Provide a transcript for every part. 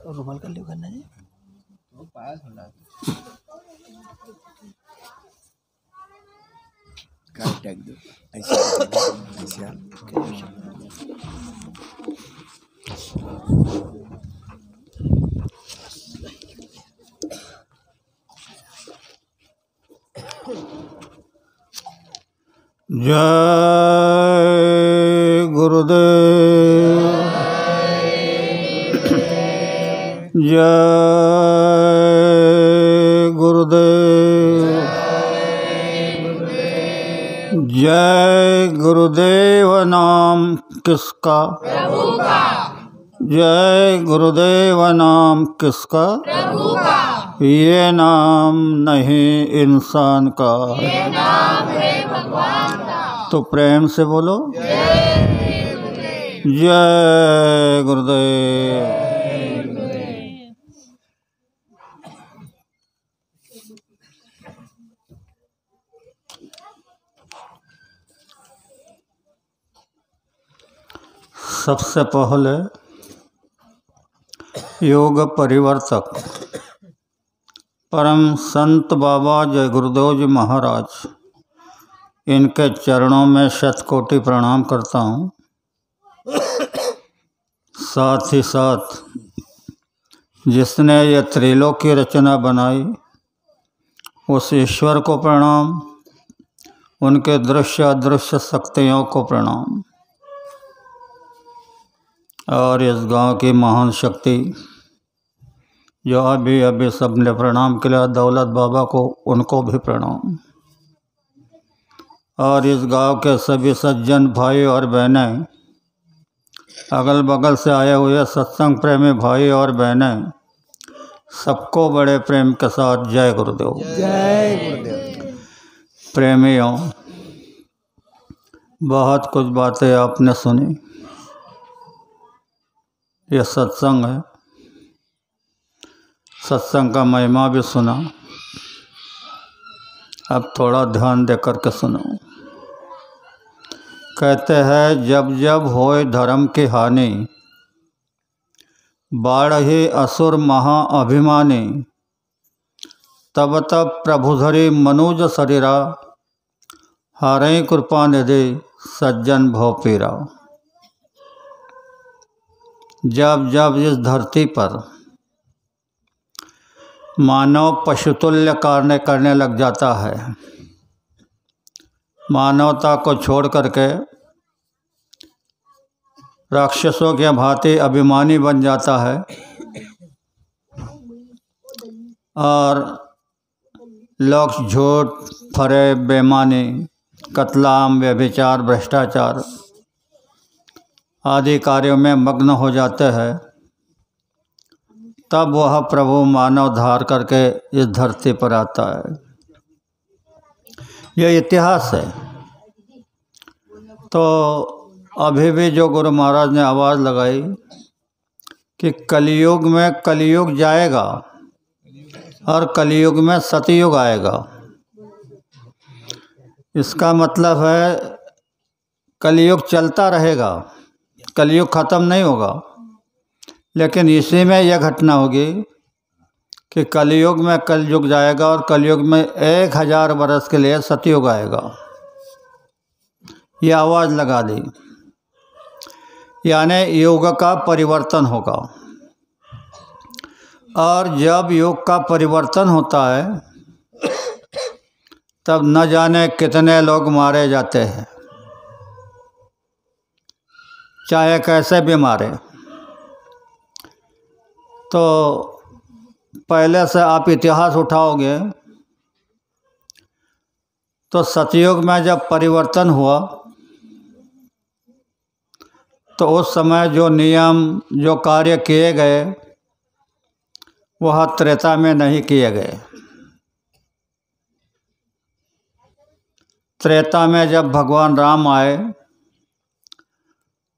रुमाल कर लो करना जी वो पास होना काय टैग दो ऐसे जय गुरुदेव जय गुरुदेव जय गुरुदेव नाम किसका प्रभु का। जय गुरुदेव नाम किसका प्रभु का। ये नाम नहीं इंसान का ये नाम है भगवान का। तो प्रेम से बोलो जय गुरुदेव। सबसे पहले योग परिवर्तक परम संत बाबा जय गुरुदेव जी महाराज, इनके चरणों में शतकोटि प्रणाम करता हूँ। साथ ही साथ जिसने ये त्रिलोक की रचना बनाई उस ईश्वर को प्रणाम, उनके दृश्य अदृश्य शक्तियों को प्रणाम, और इस गांव की महान शक्ति जो अभी अभी सबने प्रणाम किया दौलत बाबा को, उनको भी प्रणाम, और इस गांव के सभी सज्जन भाई और बहनें, अगल बगल से आए हुए सत्संग प्रेमी भाई और बहनें, सबको बड़े प्रेम के साथ जय गुरुदेव। जय गुरुदेव। प्रेमियों, बहुत कुछ बातें आपने सुनी, यह सत्संग है, सत्संग का महिमा भी सुना। अब थोड़ा ध्यान दे करके सुनो। कहते हैं जब जब होए धर्म की हानि, बाढ़हि असुर महा अभिमानी, तब तब प्रभुधरी मनुज शरीरा, हारे कृपा निधि सज्जन भव पीरा। जब जब इस धरती पर मानव पशुतुल्य कार्य करने लग जाता है, मानवता को छोड़ करके राक्षसों के भांति अभिमानी बन जाता है और लोग झूठ फरेब बेईमानी कत्लाम व्यभिचार भ्रष्टाचार आदि कार्यों में मग्न हो जाते हैं, तब वह प्रभु मानव धार करके इस धरती पर आता है। यह इतिहास है। तो अभी भी जो गुरु महाराज ने आवाज़ लगाई कि कलयुग में कलयुग जाएगा और कलयुग में सतयुग आएगा, इसका मतलब है कलयुग चलता रहेगा, कलयुग ख़त्म नहीं होगा। लेकिन इसी में यह घटना होगी कि कलयुग में कलयुग जाएगा और कलयुग में 1000 वर्ष के लिए सतयुग आएगा। ये आवाज़ लगा दी, यानी युग का परिवर्तन होगा। और जब युग का परिवर्तन होता है तब न जाने कितने लोग मारे जाते हैं, चाहे कैसे भी मारे। तो पहले से आप इतिहास उठाओगे तो सतयुग में जब परिवर्तन हुआ तो उस समय जो नियम जो कार्य किए गए वह त्रेता में नहीं किए गए। त्रेता में जब भगवान राम आए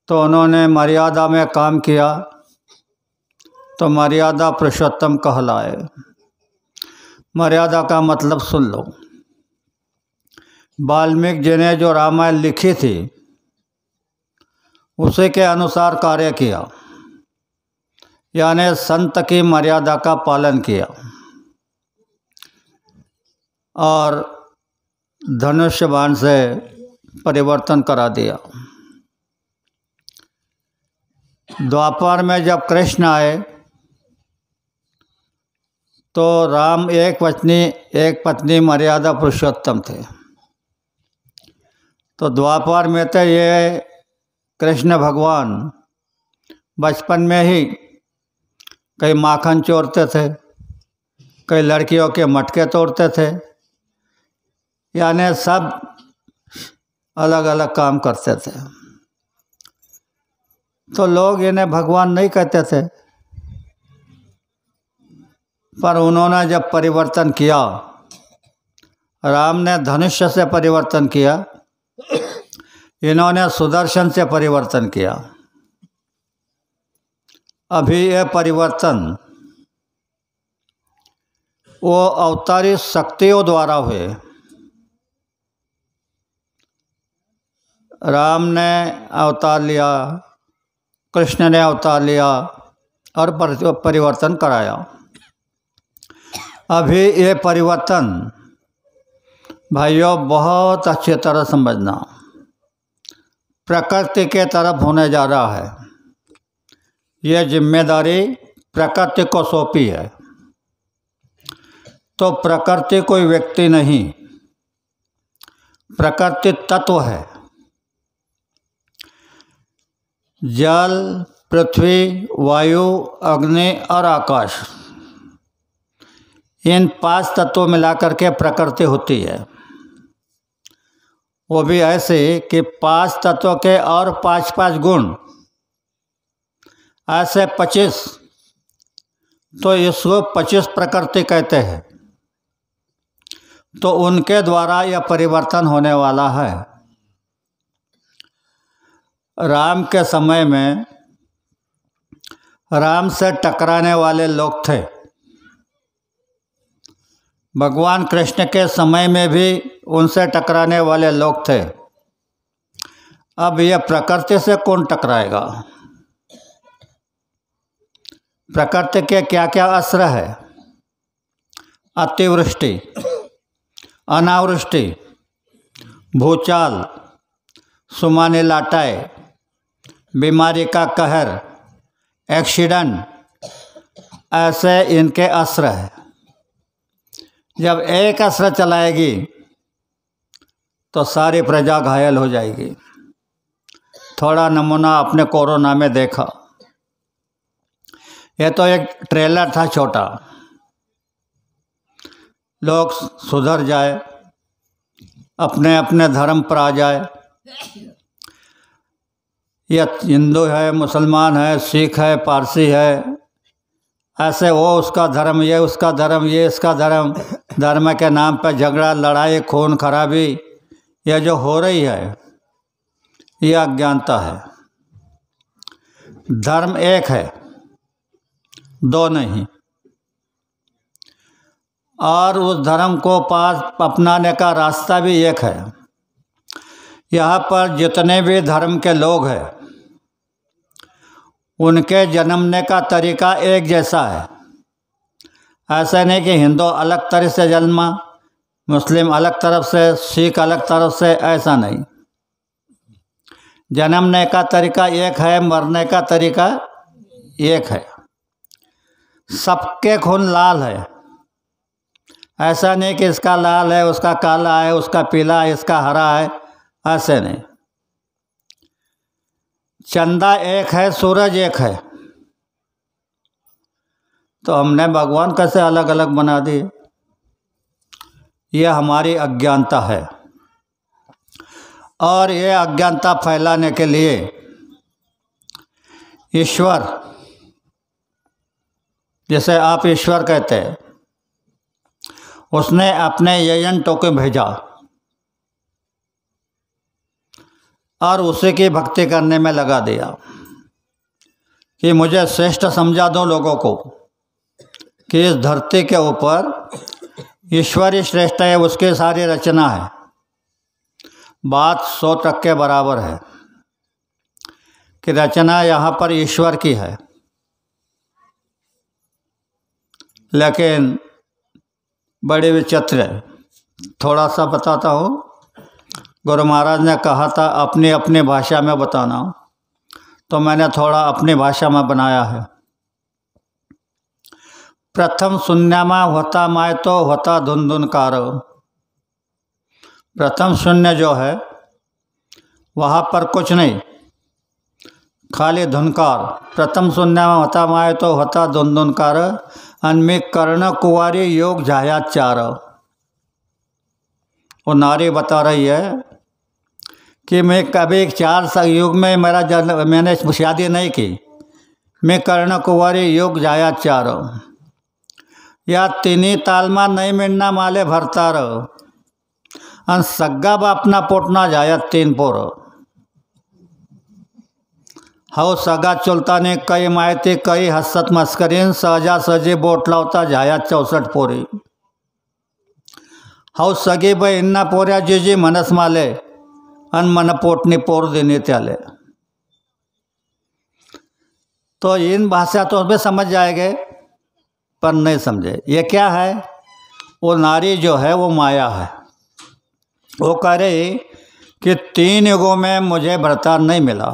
तो उन्होंने मर्यादा में काम किया तो मर्यादा पुरुषोत्तम कहलाए। मर्यादा का मतलब सुन लो। वाल्मीकि जी ने जो रामायण लिखी थी उसी के अनुसार कार्य किया, यानी संत की मर्यादा का पालन किया और धनुष्य बाण से परिवर्तन करा दिया। द्वापर में जब कृष्ण आए तो राम एक पत्नी मर्यादा पुरुषोत्तम थे। तो द्वापर में तो ये कृष्ण भगवान बचपन में ही कई माखन चोरते थे, कई लड़कियों के मटके तोड़ते थे, यानी सब अलग अलग काम करते थे। तो लोग इन्हें भगवान नहीं कहते थे, पर उन्होंने जब परिवर्तन किया, राम ने धनुष्य से परिवर्तन किया, इन्होंने सुदर्शन से परिवर्तन किया। अभी ये परिवर्तन वो अवतारी शक्तियों द्वारा हुए। राम ने अवतार लिया, कृष्ण ने अवतार लिया और परिवर्तन कराया। अभी ये परिवर्तन भाइयों बहुत अच्छी तरह समझना, प्रकृति के तरफ होने जा रहा है। ये जिम्मेदारी प्रकृति को सौंपी है। तो प्रकृति कोई व्यक्ति नहीं, प्रकृति तत्व है। जल, पृथ्वी, वायु, अग्नि और आकाश, इन 5 तत्वों मिलाकर के प्रकृति होती है। वो भी ऐसे कि 5 तत्वों के और 5-5 गुण, ऐसे 25। तो इसको 25 प्रकृति कहते हैं। तो उनके द्वारा यह परिवर्तन होने वाला है। राम के समय में राम से टकराने वाले लोग थे। भगवान कृष्ण के समय में भी उनसे टकराने वाले लोग थे। अब यह प्रकृति से कौन टकराएगा? प्रकृति के क्या क्या अस्त्र है? अतिवृष्टि, अनावृष्टि, भूचाल, सुमानी लाटाएँ, बीमारी का कहर, एक्सीडेंट, ऐसे इनके अस्त्र हैं। जब एक अस्त्र चलाएगी तो सारी प्रजा घायल हो जाएगी। थोड़ा नमूना अपने कोरोना में देखा। यह तो एक ट्रेलर था छोटा। लोग सुधर जाए, अपने अपने धर्म पर आ जाए। यह हिंदू है, मुसलमान है, सिख है, पारसी है, ऐसे वो उसका धर्म, ये उसका धर्म, ये इसका धर्म, धर्म के नाम पर झगड़ा, लड़ाई, खून खराबी, यह जो हो रही है यह अज्ञानता है। धर्म एक है, 2 नहीं। और उस धर्म को पास अपनाने का रास्ता भी एक है। यहाँ पर जितने भी धर्म के लोग हैं उनके जन्मने का तरीका एक जैसा है। ऐसा नहीं कि हिंदू अलग तरह से जन्मा, मुस्लिम अलग तरफ से, सिख अलग तरफ से, ऐसा नहीं। जन्मने का तरीका एक है, मरने का तरीका एक है। सबके खून लाल है। ऐसा नहीं कि इसका लाल है, उसका काला है, उसका पीला है, इसका हरा है, ऐसे नहीं। चंदा एक है, सूरज एक है। तो हमने भगवान कैसे अलग अलग बना दिए? यह हमारी अज्ञानता है। और ये अज्ञानता फैलाने के लिए ईश्वर, जैसे आप ईश्वर कहते हैं, उसने अपने एजेंटों को भेजा और उसी की भक्ति करने में लगा दिया कि मुझे श्रेष्ठ समझा दो लोगों को कि इस धरती के ऊपर ईश्वर ही श्रेष्ठ है, उसकी सारी रचना है। बात 100% बराबर है कि रचना यहाँ पर ईश्वर की है, लेकिन बड़े विचित्र है। थोड़ा सा बताता हूँ। गुरु महाराज ने कहा था अपनी अपनी भाषा में बताना, तो मैंने थोड़ा अपनी भाषा में बनाया है। प्रथम शून्यमा होता माय तो होता धुंधुनकार। प्रथम शून्य जो है वहाँ पर कुछ नहीं, खाली धुनकार। प्रथम शून्य में होता माय तो होता धुंधुनकार, अन्मी कर्ण कुंवारी योग झायाचार। वो नारी बता रही है कि मैं कभी 4 युग में मेरा जन्म, मैंने शादी नहीं की, मैं कर्ण कुंवारी योग झायाचार। या तीनी तालमा नहीं मिलना माले भरतार, अन सग्गा बापना पोटना जायत 3 पोर। हाउ सगा चुलताने कई मायते कई हसत मस्करीन, सहजा सजे बोट लावता जायत 64 पोरी। हाउ सगी बहिन्ना पोऱ्या जीजी मनस माले, अन मन पोटनी पोर देने त्याले। तो इन भाषा तो भी समझ जाएंगे, पर नहीं समझे। ये क्या है? वो नारी जो है वो माया है। वो कह रही कि 3 युगों में मुझे भरतार नहीं मिला,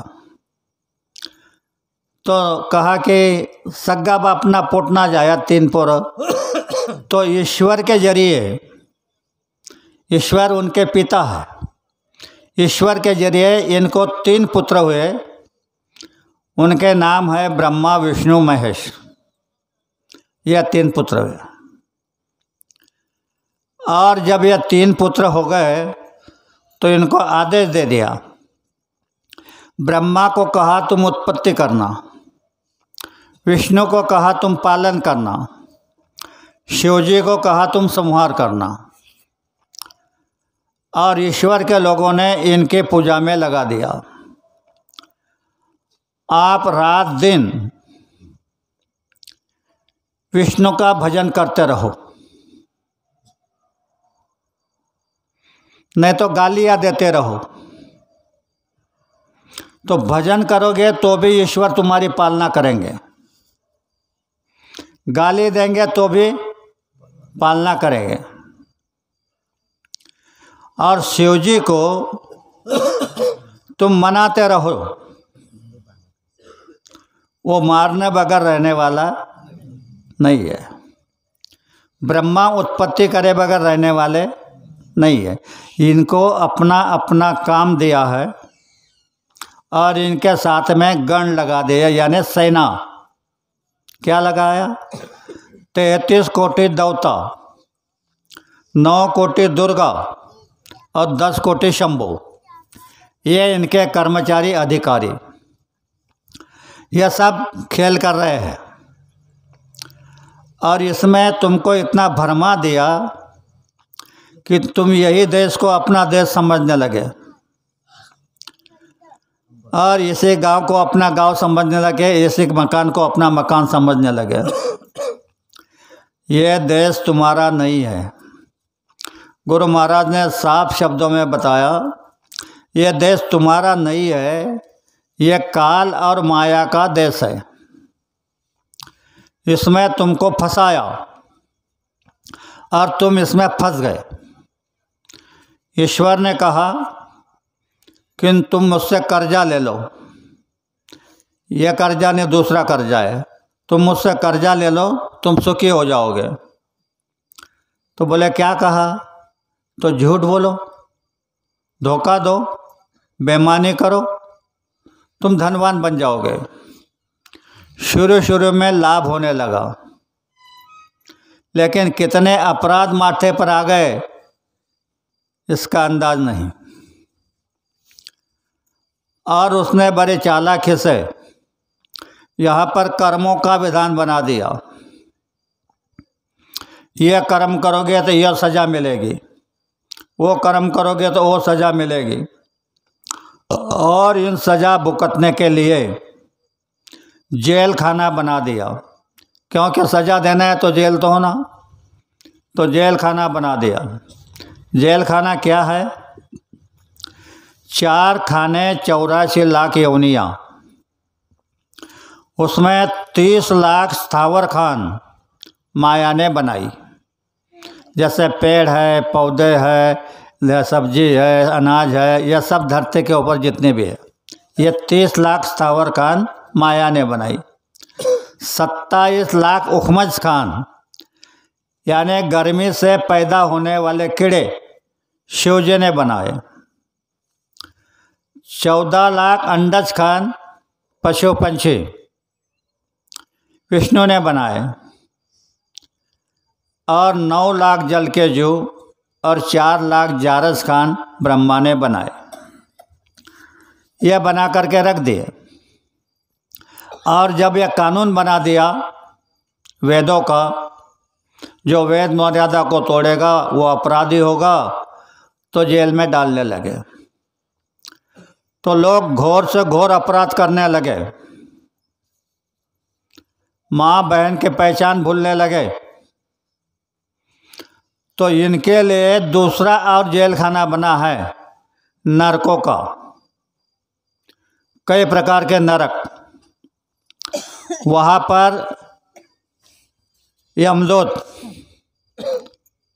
तो कहा कि सग्गा बापना पोटना जाया 3 पोर। तो ईश्वर के जरिए, ईश्वर उनके पिता है, ईश्वर के जरिए इनको 3 पुत्र हुए। उनके नाम है ब्रह्मा विष्णु महेश। यह 3 पुत्र हुए। और जब यह 3 पुत्र हो गए तो इनको आदेश दे दिया। ब्रह्मा को कहा तुम उत्पत्ति करना, विष्णु को कहा तुम पालन करना, शिव जी को कहा तुम संहार करना। और ईश्वर के लोगों ने इनके पूजा में लगा दिया। आप रात दिन विष्णु का भजन करते रहो, नहीं तो गालियाँ देते रहो। तो भजन करोगे तो भी ईश्वर तुम्हारी पालना करेंगे, गाली देंगे तो भी पालना करेंगे। और शिव जी को तुम मनाते रहो, वो मारने बगैर रहने वाला नहीं है। ब्रह्मा उत्पत्ति करे बगैर रहने वाले नहीं है। इनको अपना अपना काम दिया है और इनके साथ में गण लगा दिया, यानी सेना। क्या लगाया? 33 कोटि देवता, 9 कोटि दुर्गा और 10 कोटि शंभु। ये इनके कर्मचारी अधिकारी, यह सब खेल कर रहे हैं। और इसमें तुमको इतना भरमा दिया कि तुम यही देश को अपना देश समझने लगे और इसी गांव को अपना गांव समझने लगे, इसी मकान को अपना मकान समझने लगे। यह देश तुम्हारा नहीं है। गुरु महाराज ने साफ शब्दों में बताया, यह देश तुम्हारा नहीं है, यह काल और माया का देश है। इसमें तुमको फंसाया और तुम इसमें फंस गए। ईश्वर ने कहा कि तुम मुझसे कर्जा ले लो, यह कर्जा नहीं दूसरा कर्जा है, तुम मुझसे कर्जा ले लो, तुम सुखी हो जाओगे। तो बोले क्या कहा? तो झूठ बोलो, धोखा दो, बेईमानी करो, तुम धनवान बन जाओगे। शुरू शुरू में लाभ होने लगा, लेकिन कितने अपराध माथे पर आ गए इसका अंदाज नहीं। और उसने बड़े चालाकी से यहाँ पर कर्मों का विधान बना दिया। यह कर्म करोगे तो यह सज़ा मिलेगी, वो कर्म करोगे तो वो सज़ा मिलेगी, और इन सज़ा भुगतने के लिए जेल खाना बना दिया। क्योंकि सज़ा देना है तो जेल तो होना, तो जेल खाना बना दिया। जेल खाना क्या है? 4 खाने 84 लाख योनियाँ, उसमें 30 लाख स्थावर खान माया ने बनाई। जैसे पेड़ है, पौधे है, सब्जी है, अनाज है, यह सब धरती के ऊपर जितने भी है, ये 30 लाख स्थावर खान माया ने बनाई। 27 लाख उखमज खान यानी गर्मी से पैदा होने वाले कीड़े शिव जी ने बनाए। 14 लाख अंडज खान पशु पंछी विष्णु ने बनाए, और 9 लाख जल के जीव और 4 लाख जारस खान ब्रह्मा ने बनाए। यह बना करके रख दिए। और जब यह कानून बना दिया वेदों का, जो वेद मर्यादा को तोड़ेगा वो अपराधी होगा, तो जेल में डालने लगे। तो लोग घोर से घोर अपराध करने लगे, माँ बहन की पहचान भूलने लगे। तो इनके लिए दूसरा और जेल खाना बना है नरकों का। कई प्रकार के नरक, वहाँ पर यमदूत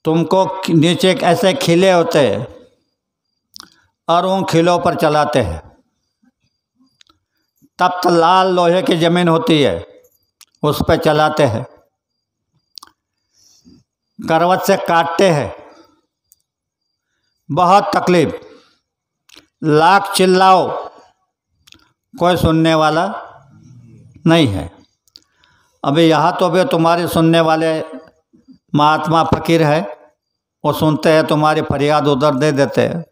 तुमको नीचे ऐसे खिले होते हैं और उन खिलों पर चलाते हैं। तप्त लाल लोहे की ज़मीन होती है, उस पर चलाते हैं, करवट से काटते हैं, बहुत तकलीफ। लाख चिल्लाओ कोई सुनने वाला नहीं है। अभी यहाँ तो भी तुम्हारे सुनने वाले महात्मा फकीर है, वो सुनते हैं, तुम्हारी फरियाद उधर दे देते हैं।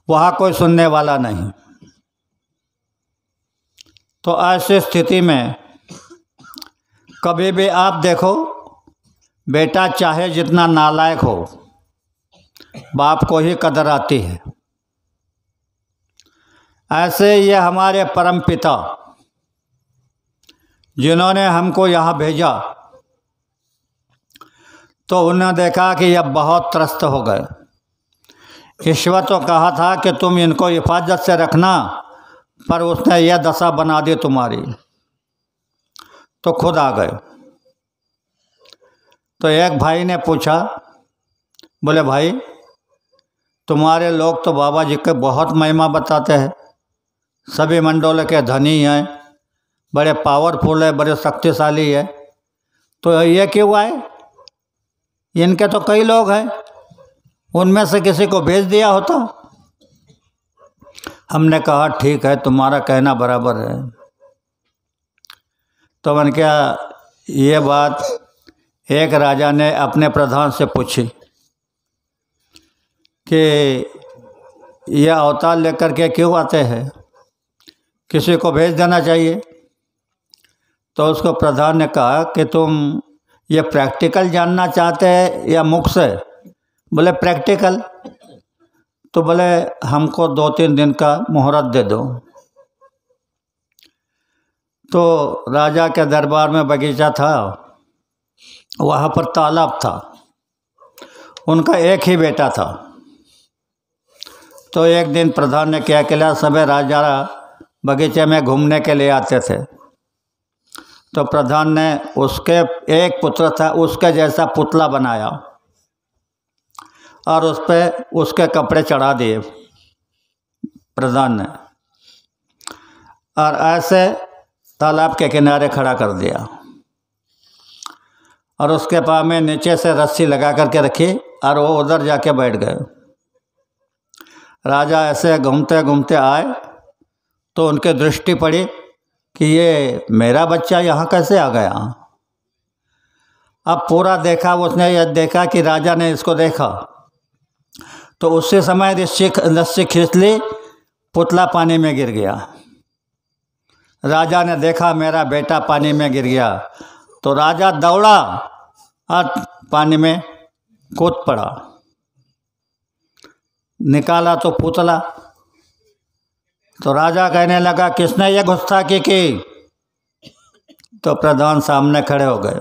वहाँ कोई सुनने वाला नहीं। तो ऐसी स्थिति में कभी भी आप देखो, बेटा चाहे जितना नालायक हो, बाप को ही कदर आती है। ऐसे ये हमारे परम पिता जिन्होंने हमको यहाँ भेजा, तो उन्होंने देखा कि यह बहुत त्रस्त हो गए। ईश्वर तो कहा था कि तुम इनको हिफाजत से रखना, पर उसने यह दशा बना दी तुम्हारी, तो खुद आ गए। तो एक भाई ने पूछा, बोले भाई तुम्हारे लोग तो बाबा जी के बहुत महिमा बताते हैं, सभी मंडलों के धनी हैं, बड़े पावरफुल है, बड़े शक्तिशाली है, तो ये क्यों आए? इनके तो कई लोग हैं, उनमें से किसी को भेज दिया होता। हमने कहा ठीक है, तुम्हारा कहना बराबर है। तो मैंने कहा ये बात एक राजा ने अपने प्रधान से पूछी कि ये अवतार लेकर के क्यों आते हैं, किसी को भेज देना चाहिए। तो उसको प्रधान ने कहा कि तुम ये प्रैक्टिकल जानना चाहते हैं या मुख से? बोले प्रैक्टिकल। तो बोले हमको 2-3 दिन का मुहूर्त दे दो। तो राजा के दरबार में बगीचा था, वहाँ पर तालाब था, उनका एक ही बेटा था। तो एक दिन प्रधान ने क्या किया, सभी राजा बगीचे में घूमने के लिए आते थे। तो प्रधान ने उसके एक पुत्र था, उसके जैसा पुतला बनाया और उस पर उसके कपड़े चढ़ा दिए प्रधान ने, और ऐसे तालाब के किनारे खड़ा कर दिया, और उसके पाँव में नीचे से रस्सी लगा करके रखी, और वो उधर जाके बैठ गए। राजा ऐसे घूमते घूमते आए तो उनके दृष्टि पड़ी कि ये मेरा बच्चा यहाँ कैसे आ गया। अब पूरा देखा, उसने यह देखा कि राजा ने इसको देखा, तो उसी समय रस्सी खींच ली, पुतला पानी में गिर गया। राजा ने देखा मेरा बेटा पानी में गिर गया, तो राजा दौड़ा और पानी में कूद पड़ा। निकाला तो पुतला। तो राजा कहने लगा किसने ये गुस्ताखी की? तो प्रधान सामने खड़े हो गए,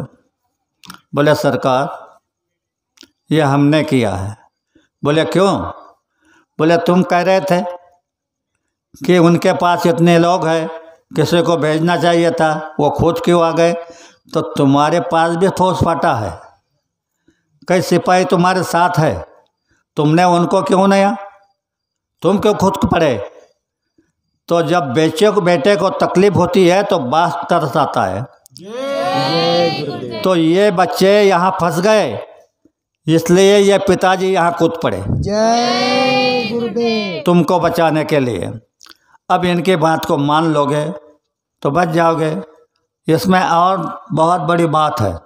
बोले सरकार ये हमने किया है। बोले क्यों? बोले तुम कह रहे थे कि उनके पास इतने लोग हैं, किसी को भेजना चाहिए था, वो खुद क्यों आ गए? तो तुम्हारे पास भी फौज फाटा है, कई सिपाही तुम्हारे साथ है, तुमने उनको क्यों नहीं? तुम क्यों खुद पड़े? तो जब बेटे को तकलीफ होती है तो बाप तरस आता है। तो ये बच्चे यहाँ फंस गए, इसलिए ये पिताजी यहाँ कूद पड़े जय गुरुदेव। तुमको बचाने के लिए। अब इनकी बात को मान लोगे तो बच जाओगे। इसमें और बहुत बड़ी बात है,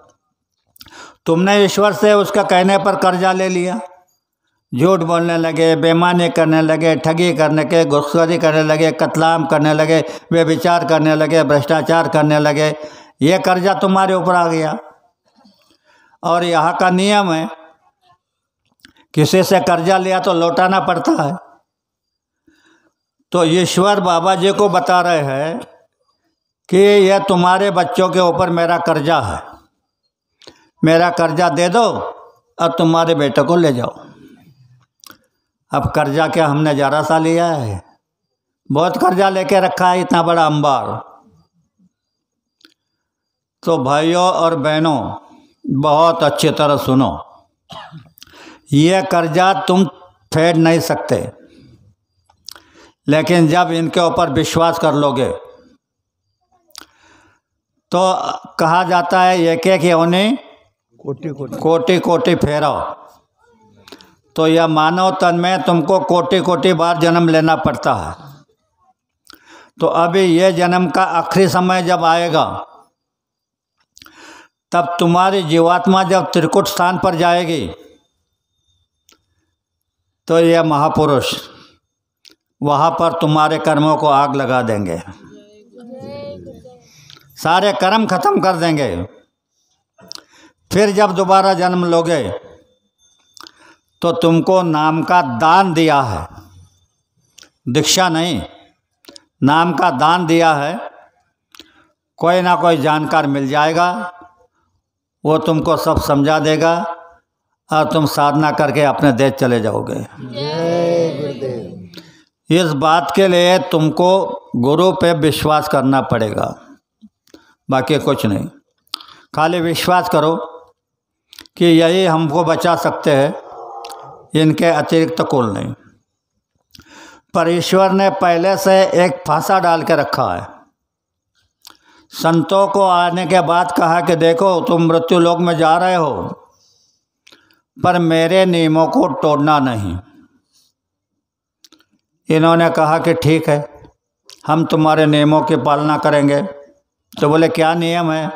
तुमने ईश्वर से उसका कहने पर कर्जा ले लिया, झूठ बोलने लगे, बेईमानी करने लगे, ठगी करने के, घुसखोरी करने लगे, कत्लाम करने लगे, व्यभिचार करने लगे, भ्रष्टाचार करने लगे, ये कर्जा तुम्हारे ऊपर आ गया। और यहाँ का नियम है किसी से कर्जा लिया तो लौटाना पड़ता है। तो ईश्वर बाबा जी को बता रहे हैं कि यह तुम्हारे बच्चों के ऊपर मेरा कर्जा है, मेरा कर्जा दे दो और तुम्हारे बेटे को ले जाओ। अब कर्जा क्या हमने ज़रा सा लिया है, बहुत कर्जा लेके रखा है, इतना बड़ा अंबार। तो भाइयों और बहनों बहुत अच्छी तरह सुनो, ये कर्जा तुम फेड नहीं सकते, लेकिन जब इनके ऊपर विश्वास कर लोगे तो कहा जाता है एक एक योनि कोटि कोटि कोटि कोटि फेरो। तो यह मानव तन में तुमको कोटि कोटि बार जन्म लेना पड़ता है। तो अभी ये जन्म का आखिरी समय जब आएगा तब तुम्हारी जीवात्मा जब त्रिकुट स्थान पर जाएगी तो यह महापुरुष वहाँ पर तुम्हारे कर्मों को आग लगा देंगे, सारे कर्म खत्म कर देंगे। फिर जब दोबारा जन्म लोगे तो तुमको नाम का दान दिया है, दीक्षा नहीं, नाम का दान दिया है। कोई ना कोई जानकार मिल जाएगा, वो तुमको सब समझा देगा और तुम साधना करके अपने देश चले जाओगे। जय गुरुदेव। इस बात के लिए तुमको गुरु पे विश्वास करना पड़ेगा, बाकी कुछ नहीं। खाली विश्वास करो कि यही हमको बचा सकते हैं, इनके अतिरिक्त कुल नहीं। पर ईश्वर ने पहले से एक फांसा डाल के रखा है। संतों को आने के बाद कहा कि देखो तुम मृत्यु लोक में जा रहे हो, पर मेरे नियमों को तोड़ना नहीं। इन्होंने कहा कि ठीक है, हम तुम्हारे नियमों की पालना करेंगे। तो बोले क्या नियम है?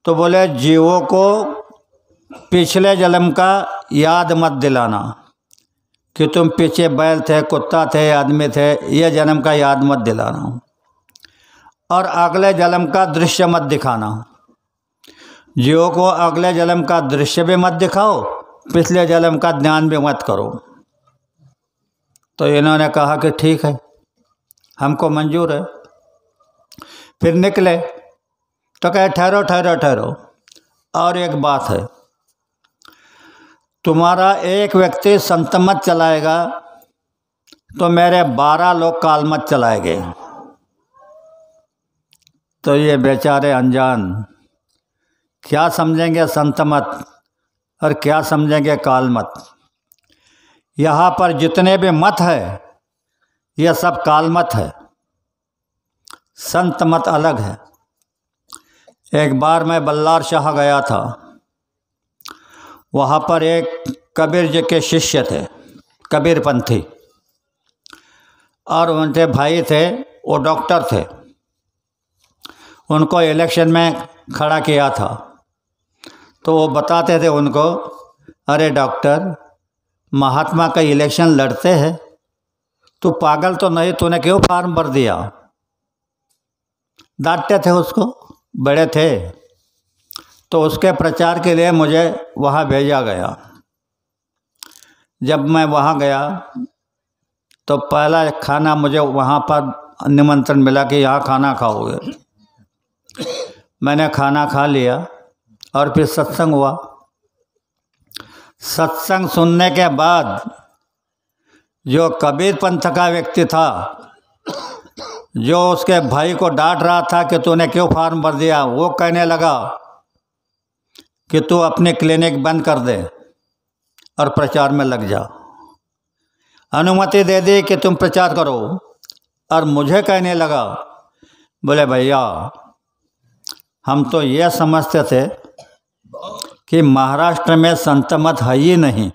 तो बोले जीवों को पिछले जन्म का याद मत दिलाना कि तुम पीछे बैल थे, कुत्ता थे, आदमी थे, ये जन्म का याद मत दिलाना। और अगले जन्म का दृश्य मत दिखाना, जीवों को अगले जन्म का दृश्य भी मत दिखाओ, पिछले जन्म का ध्यान भी मत करो। तो इन्होंने कहा कि ठीक है, हमको मंजूर है। फिर निकले तो कहे ठहरो ठहरो ठहरो, और एक बात है, तुम्हारा एक व्यक्ति संतमत चलाएगा तो मेरे 12 लोग कालमत चलाएंगे। तो ये बेचारे अनजान क्या समझेंगे संतमत और क्या समझेंगे कालमत। यहाँ पर जितने भी मत है ये सब कालमत है, संत मत अलग है। एक बार मैं बल्लार शाह गया था, वहाँ पर एक कबीर जी के शिष्य थे, कबीर पंथी, और उनके भाई थे, वो डॉक्टर थे। उनको इलेक्शन में खड़ा किया था। तो वो बताते थे उनको, अरे डॉक्टर, महात्मा का इलेक्शन लड़ते हैं, तू पागल तो नहीं, तूने क्यों फार्म भर दिया? डांटते थे उसको, बड़े थे। तो उसके प्रचार के लिए मुझे वहाँ भेजा गया। जब मैं वहाँ गया तो पहला खाना मुझे वहाँ पर निमंत्रण मिला कि यहाँ खाना खाओगे। मैंने खाना खा लिया और फिर सत्संग हुआ। सत्संग सुनने के बाद जो कबीर पंथ का व्यक्ति था, जो उसके भाई को डांट रहा था कि तूने क्यों फॉर्म भर दिया, वो कहने लगा कि तू अपनी क्लिनिक बंद कर दे और प्रचार में लग जा। अनुमति दे दी कि तुम प्रचार करो। और मुझे कहने लगा, बोले भैया हम तो ये समझते थे कि महाराष्ट्र में संत मत है ही नहीं,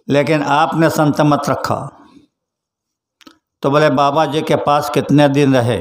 लेकिन आपने संत मत रखा। तो बोले बाबा जी के पास कितने दिन रहे?